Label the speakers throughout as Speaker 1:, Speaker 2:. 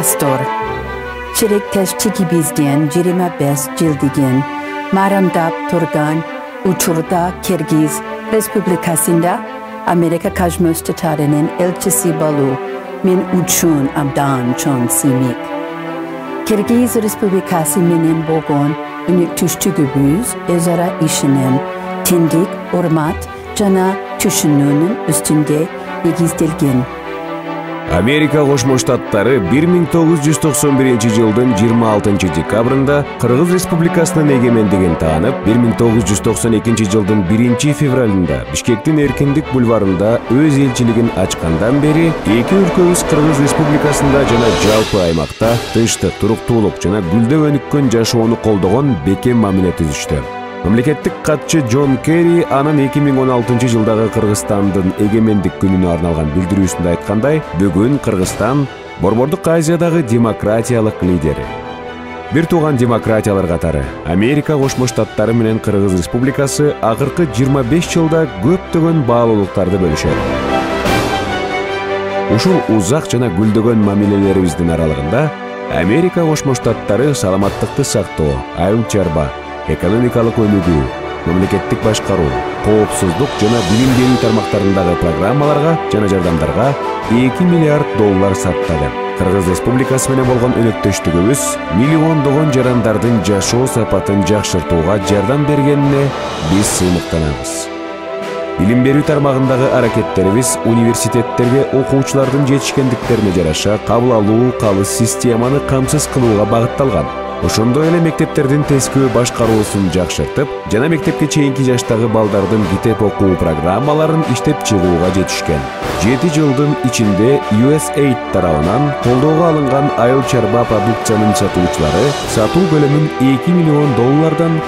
Speaker 1: Пастор. Çerekteş çekibizden 25 jildigin maramdap turgan uçurda Kirgiz Respublikasında Amerika Kajmöstetarının elçisi balu min uçun abdan çon simik. Kirgiz Respublikası minin bogon unik tüştügübüz özara işinin tindik urmat jana tüşününün üstünde egizdelgen.
Speaker 2: Amerika Qo'shma Shtatlari 1991-yıldan 26 dekabrında Qirg'iz Respublikasının egemenligini tanıp, 1992 yıldan 1 fevralında Bishkek'tin Erkinlik bulvarında öz elçiligini açkandan beri iki ülkemiz Qirg'iz Respublikasında jana jalpı aymakta tinchlik, turuktуулuk jana gülдөp өнүккөн жашоону колдогон бекем мамиле түзүштү. Мамлекеттик катчы Джон Керри анын 2016 жылдагы Кыргызстандын эгемендик күнүнө арналган билдирүүсүндө айткандай, бүгүн Кыргызстан Борбордук Азиядагы демократиялык лидери. Бир тууган демократиялар катары Америка Кошмо Штаттары менен Кыргыз Республикасы акыркы 25 жылда көптөгөн баалуулуктарды бөлүшөт. Ушул узак жана гүлдөгөн мамилелерибиздин аралыгында Америка Кошмо Штаттары саламаттыкты сактоо, айыл чарба, экономикалык өнүгүү, мамлекеттик башкаруу, коопсуздук жана билим берүү тармактарындагы программаларга жана жардамдарга $2 миллиард саттады. Кыргыз Республикасы менен болгон өнөктөштүгүбүз миллиондогон жарандардын жашоо сапатын жакшыртууга жардам бергенине биз сыймыктанабыз. Билим берүү тармагындагы аракеттерибиз университеттерге окуучулардын жетишкендиктерине жараша кабыл алуу калыс системаны камсыз кылууга багытталган. Ошондой эле мектептердин тескөө башкаруусун жакшыртып, жана мектепке чейинки жаштагы балдардын китеп окуу программаларын иштеп чыгууга жетишкен. 7 жылдын ичинде USAID тарабынан колдоого алынган айыл чарба продукциянын сатуучулары сатуу көлөмүн $2 миллион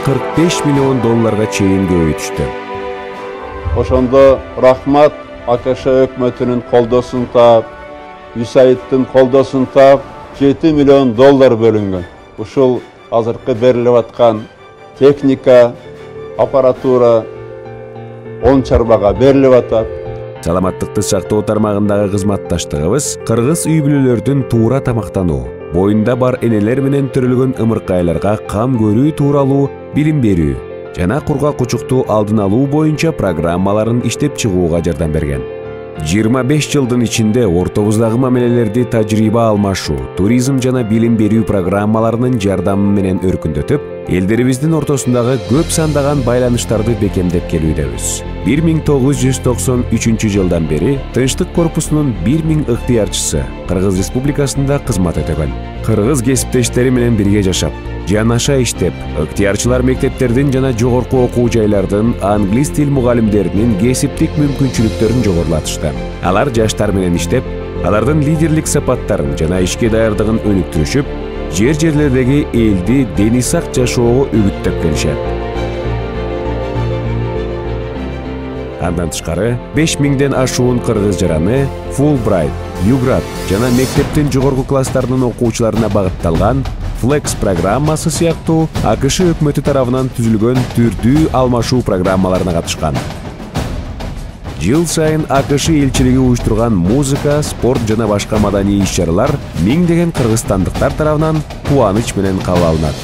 Speaker 2: $45 миллион чейин көбөйтүштү.
Speaker 3: Ошондо рахмат АКШ өкмөтүнүн колдосун таап, USAID-тин колдосун таап, $7 миллион бөлүнгөн. Ушул азыркы берилип аткан техника, аппаратура он чарбага берилип атат.
Speaker 2: Саламаттыкты сактоо тармагындагы кызматташтыгыбыз кыргыз үй-бүлөлөрдүн туура тамактануу, боюнда бар энелер менен төрөлгөн ымыркайларга кам көрүү тууралуу билим берүү жана кургак кучуктуу алдын алуу боюнча программаларын иштеп чыгууга жардам берген. 25 жылдын ичинде ортобуздагы мамилелерди тажрыйба алмашуу, туризм жана билим берүү программаларынын жардамы менен өркүндөтүп, элдерибиздин ортосундагы көп сандаган байланыштарды бекемдеп келүүдөбүз. 1993 жылдан бери Тынчтык корпусунун 1000 ыктыярчысы Кыргыз Республикасында кызмат өтөгөн. Кыргыз кесиптештери менен бирге жашап, жанаша иштеп, ыктыярчылар мектептердин жана жогорку окуу жайлардын англис тил мугалимдеринин кесиптик мүмкүнчүлүктөрүн жогорулатышты. Алар жаштар менен иштеп, алардын лидерлик сапаттарын жана ишке даярдыгын өнүктүрүшүп, жер-жерлердеги элди дени сак жашоого үгүттөп келишет. Андан тышкары 5000ден ашуун кыргыз жараны Fulbright, Юград жана мектептин жогорку класстарынын окуучуларына багытталган Flex программасы сыяктуу АКШ өкмөтү тарабынан түзүлгөн түрдүү алмашуу программаларына катышкан. Жыл сайын АКШ элчилиги уюштурган музыка, спорт жана башка маданий иш-чаралар миңдеген кыргызстандыктар тарабынан кубаныч менен кабыл алынат.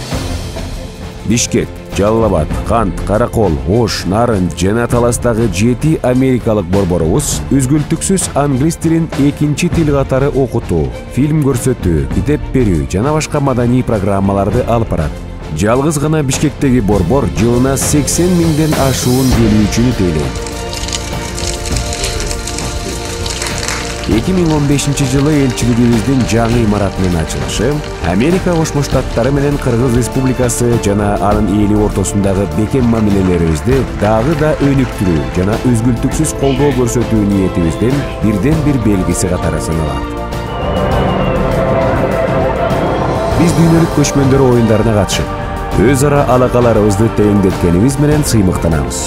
Speaker 2: Бишкек, Жалал-Абад, Кант, Каракол, Ош, Нарын жана Таластагы 7 америкалык борборубуз үзгүлтүксүз англис тилин экинчи тил катары окутуу, фильм көрсөтүү, китеп берүү жана башка маданий программаларды алып барат. Жалгыз гана Бишкектеги борбор жылына 80 000ден ашуун келүүчүнү тейлейт. 2015 жылы элчилигибиздин жаңы имаратынын ачылышы Америка Кошмо Штаттары менен Кыргыз Республикасы жана анын эли ортосундагы бекем мамилелерибизди дагы да өнүктүрүү жана үзгүлтүксүз колдоо көрсөтүү ниетибиздин бирден-бир белгиси катары саналат. Биз дүйнөлүк көчмөндөр оюндарына катышып, өз ара алакаларыбызды теңдеткенибиз менен сыймыктанабыз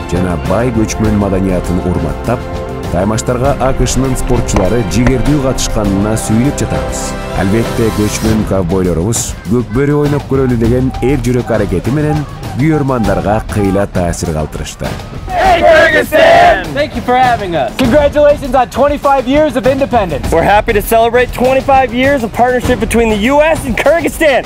Speaker 2: жана бай көчмөн маданиятын урматтап, таймаштарга АКШнын спортчулары жигердүү катышканына сүйүнүп жатабыз. Албетте көчмөн ковбойлорубуз көкбөрү ойноп көрөлү деген эл жүрөк аракети менен күйөрмандарга кыйла таасир калтырышты.
Speaker 4: Hey, Kyrgyzstan! Thank you for having us. Congratulations on 25 years of independence. We're happy to celebrate 25 years of partnership between the US and Kyrgyzstan.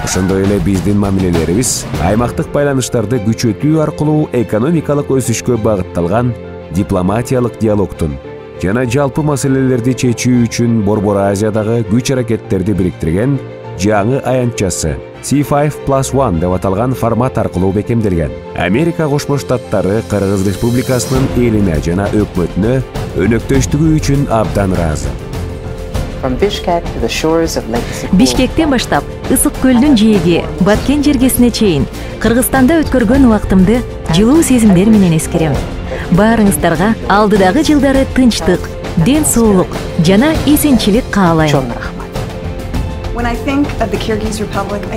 Speaker 2: Ошондой эле биздин мамилелерибиз аймактык байланыштарды күчөтүү аркылуу экономикалык өсүшкө багытталган дипломатиялык диалогтун жана жалпы маселелерди чечүү үчүн Борбор Азиядагы күч аракеттерди бириктирген жаңы аянтчасы C5+1 деп аталган формат аркылуу бекемделген. Америка Кошмо Штаттары Кыргыз Республикасынын элине жана өкмөтүнө өнөктөштүгү үчүн абдан ыраазы.
Speaker 5: Бишкектен баштап Ысык көлдүн жээги Баткен жергесине чейин Кыргызстанда өткөргөн убактымды жылуу сезимдер менен эскерем. Баарыңыздарга алдыдагы жылдары тынчтык, ден соолук жана эсенчилик каалайм.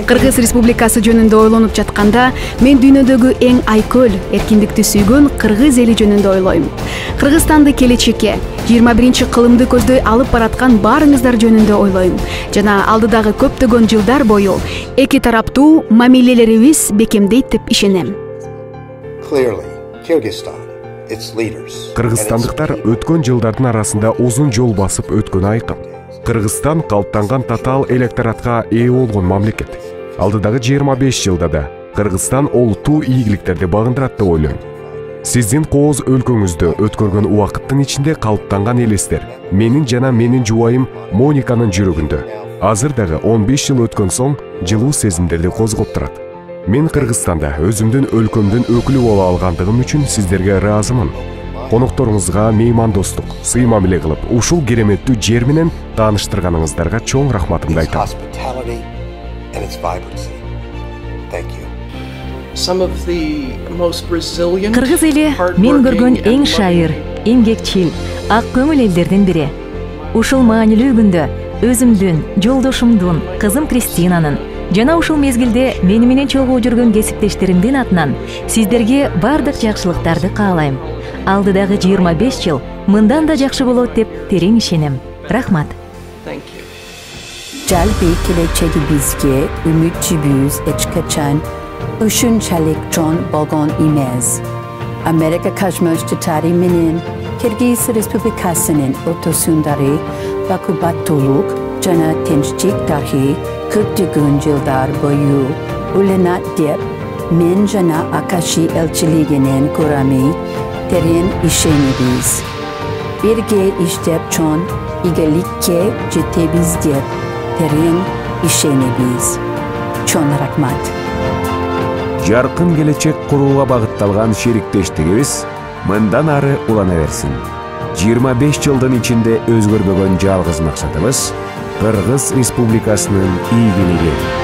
Speaker 6: Кыргыз Республикасы жөнүндө ойлонуп жатканда, мен дүйнөдөгү эң айкөл, эркиндикти сүйгөн кыргыз эли жөнүндө ойлойм. Кыргызстанды келечекке, 21-кылымды көздөй алып бараткан баарыңыздар жөнүндө ойлойм. Жана алдыдагы көптөгөн жылдар бою эки тараптуу мамилелерибиз бекемдейт деп ишенем.
Speaker 7: Кыргызстандыктар өткөн жылдардын арасында узун жол басып өткөнү айкын. Кыргызстан калыптанган татаал электоратка ээ болгон мамлекет. Алдыдагы 25 жылда да Кыргызстан олуттуу ийгиликтерди багындырат деп ойлойм. Сиздин кооз өлкөңүздө өткөргөн убакыттын ичинде калыптанган элестер менин жана менин жубайым Мониканын жүрөгүндө. Азыр дагы 15 жыл өткөн соң жылуу сезимдерди козгоп турат. Мен Кыргызстанда өзүмдүн өлкөмдүн өкүлү боло алгандыгым үчүн сиздерге ыраазымын. Конокторуңузга меймандостук, сый мамиле кылып, ушул кереметтүү жер менен тааныштырганыңыздарга чоң рахматымды айтам.
Speaker 5: Кыргыз эли мен көргөн эң шайыр, эмгекчил, ак көңүл элдердин бири. Ушул маанилүү күндө өзүмдүн, жолдошумдун, кызым Кристинанын жана ушул мезгилде мени менен чогуу жүргөн кесиптештеримдин атынан сиздерге бардык жакшылыктарды каалайм. Алдыдагы 25 жыл мындан да жакшы болот деп терең ишенем. Рахмат.
Speaker 1: Жалпы келечегибизге үмүтчүбүз эч качан ушунчалык чоң болгон эмес. Америка Кошмо Штаттары менен Кыргыз Республикасынын ортосундагы бакубаттуулук жана тынчтык тарыхы көптөгөн жылдар бою уланат деп мен жана Акаши элчилигинин курамы terin işeniriz. Birge iştep çon igelikke jetebiz dep terin işeniriz. Çon rahmat.
Speaker 2: Жаркын келечек курууга багытталган шериктештигибиз мындан ары улана берсин. 25 жылдын ичинде өзгөрбөгөн жалгыз максатыбыз Кыргыз Республикасынын ийгилиги.